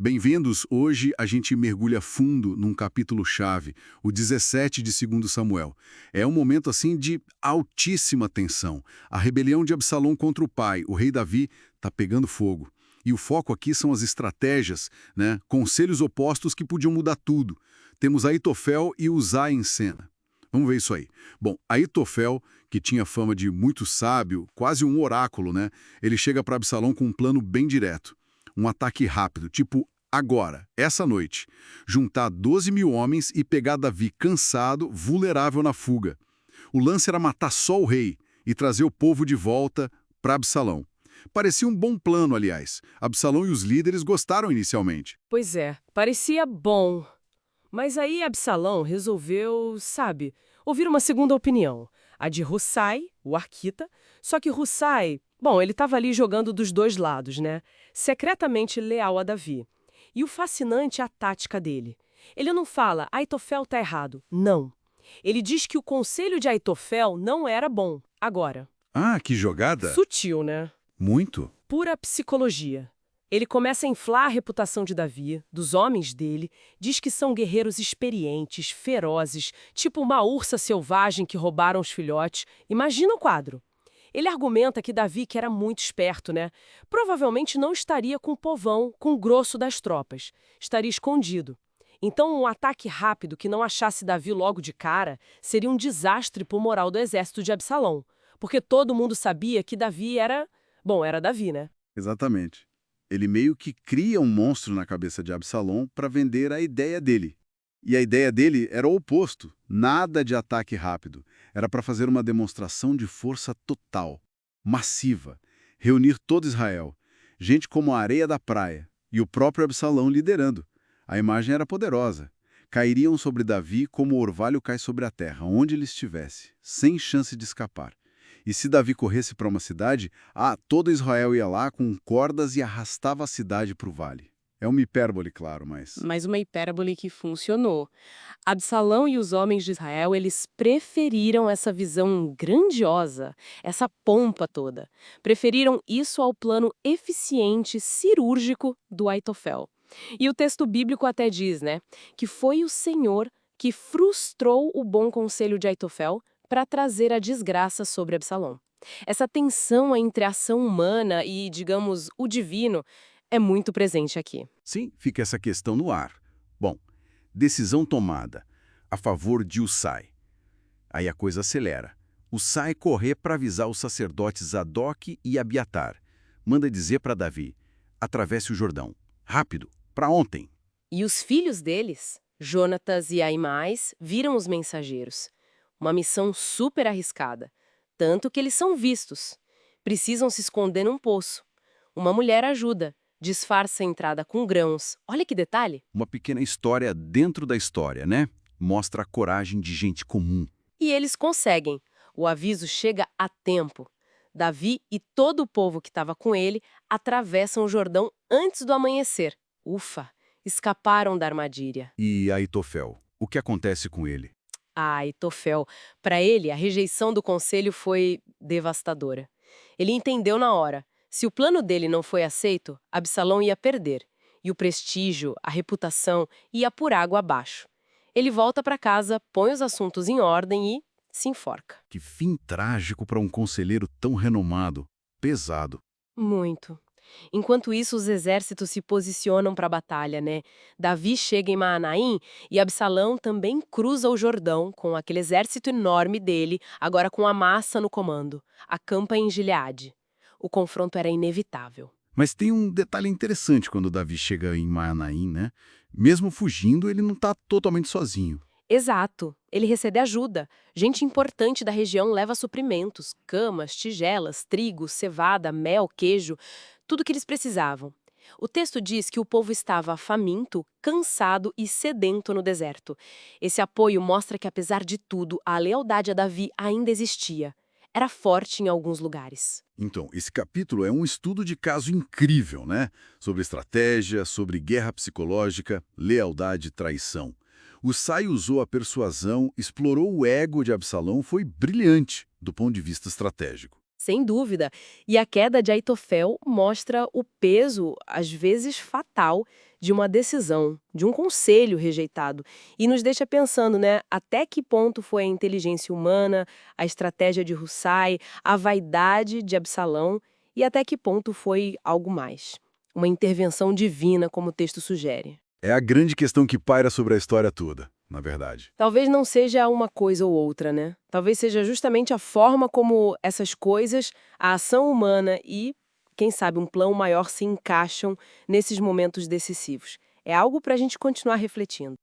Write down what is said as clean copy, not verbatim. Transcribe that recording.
Bem-vindos! Hoje a gente mergulha fundo num capítulo-chave, o 17 de 2 Samuel. É um momento assim de altíssima tensão. A rebelião de Absalão contra o pai, o rei Davi, está pegando fogo. E o foco aqui são as estratégias, né? Conselhos opostos que podiam mudar tudo. Temos Aitofel e Uzai em cena. Vamos ver isso aí. Bom, Aitofel, que tinha fama de muito sábio, quase um oráculo, né? Ele chega para Absalão com um plano bem direto. Um ataque rápido, tipo agora, essa noite. Juntar 12.000 homens e pegar Davi cansado, vulnerável na fuga. O lance era matar só o rei e trazer o povo de volta para Absalão. Parecia um bom plano, aliás. Absalão e os líderes gostaram inicialmente. Pois é, parecia bom. Mas aí Absalão resolveu, sabe, ouvir uma segunda opinião. A de Hussai, o arquita. Só que Hussai, bom, ele estava ali jogando dos dois lados, né? Secretamente leal a Davi. E o fascinante é a tática dele. Ele não fala, Aitofel tá errado. Não. Ele diz que o conselho de Aitofel não era bom. Agora. Ah, que jogada! Sutil, né? Muito. Pura psicologia. Ele começa a inflar a reputação de Davi, dos homens dele, diz que são guerreiros experientes, ferozes, tipo uma ursa selvagem que roubaram os filhotes. Imagina o quadro. Ele argumenta que Davi, que era muito esperto, né? Provavelmente não estaria com o povão, com o grosso das tropas. Estaria escondido. Então, um ataque rápido que não achasse Davi logo de cara seria um desastre para o moral do exército de Absalão. Porque todo mundo sabia que Davi era... Bom, era Davi, né? Exatamente. Ele meio que cria um monstro na cabeça de Absalão para vender a ideia dele. E a ideia dele era o oposto, nada de ataque rápido. Era para fazer uma demonstração de força total, massiva, reunir todo Israel, gente como a areia da praia, e o próprio Absalão liderando. A imagem era poderosa. Cairiam sobre Davi como o orvalho cai sobre a terra, onde ele estivesse, sem chance de escapar. E se Davi corresse para uma cidade, todo Israel ia lá com cordas e arrastava a cidade para o vale. É uma hipérbole, claro, mas... Mas uma hipérbole que funcionou. Absalão e os homens de Israel, eles preferiram essa visão grandiosa, essa pompa toda. Preferiram isso ao plano eficiente, cirúrgico do Aitofel. E o texto bíblico até diz, né, que foi o Senhor que frustrou o bom conselho de Aitofel para trazer a desgraça sobre Absalão. Essa tensão entre a ação humana e, digamos, o divino é muito presente aqui. Sim, fica essa questão no ar. Bom, decisão tomada a favor de Ussai. Aí a coisa acelera. Ussai corre para avisar os sacerdotes Zadok e Abiatar. Manda dizer para Davi, atravesse o Jordão. Rápido, para ontem. E os filhos deles, Jonatas e Aimais, viram os mensageiros. Uma missão super arriscada, tanto que eles são vistos. Precisam se esconder num poço. Uma mulher ajuda, disfarça a entrada com grãos. Olha que detalhe! Uma pequena história dentro da história, né? Mostra a coragem de gente comum. E eles conseguem. O aviso chega a tempo. Davi e todo o povo que estava com ele atravessam o Jordão antes do amanhecer. Ufa! Escaparam da armadilha. E Aitofel, o que acontece com ele? Aitofel. Para ele, a rejeição do conselho foi devastadora. Ele entendeu na hora. Se o plano dele não foi aceito, Absalão ia perder. E o prestígio, a reputação, ia por água abaixo. Ele volta para casa, põe os assuntos em ordem e se enforca. Que fim trágico para um conselheiro tão renomado. Pesado. Muito. Enquanto isso, os exércitos se posicionam para a batalha, né? Davi chega em Maanaim e Absalão também cruza o Jordão com aquele exército enorme dele, agora com Amassa no comando. Acampa em Gileade. O confronto era inevitável. Mas tem um detalhe interessante quando Davi chega em Maanaim, né? Mesmo fugindo, ele não está totalmente sozinho. Exato. Ele recebe ajuda. Gente importante da região leva suprimentos, camas, tigelas, trigo, cevada, mel, queijo, tudo que eles precisavam. O texto diz que o povo estava faminto, cansado e sedento no deserto. Esse apoio mostra que, apesar de tudo, a lealdade a Davi ainda existia. Era forte em alguns lugares. Então, esse capítulo é um estudo de caso incrível, né? Sobre estratégia, sobre guerra psicológica, lealdade e traição. Ussai usou a persuasão, explorou o ego de Absalão, foi brilhante do ponto de vista estratégico. Sem dúvida. E a queda de Aitofel mostra o peso, às vezes fatal, de uma decisão, de um conselho rejeitado. E nos deixa pensando, né, até que ponto foi a inteligência humana, a estratégia de Hussai, a vaidade de Absalão e até que ponto foi algo mais. Uma intervenção divina, como o texto sugere. É a grande questão que paira sobre a história toda, na verdade. Talvez não seja uma coisa ou outra, né? Talvez seja justamente a forma como essas coisas, a ação humana e, quem sabe, um plano maior se encaixam nesses momentos decisivos. É algo para a gente continuar refletindo.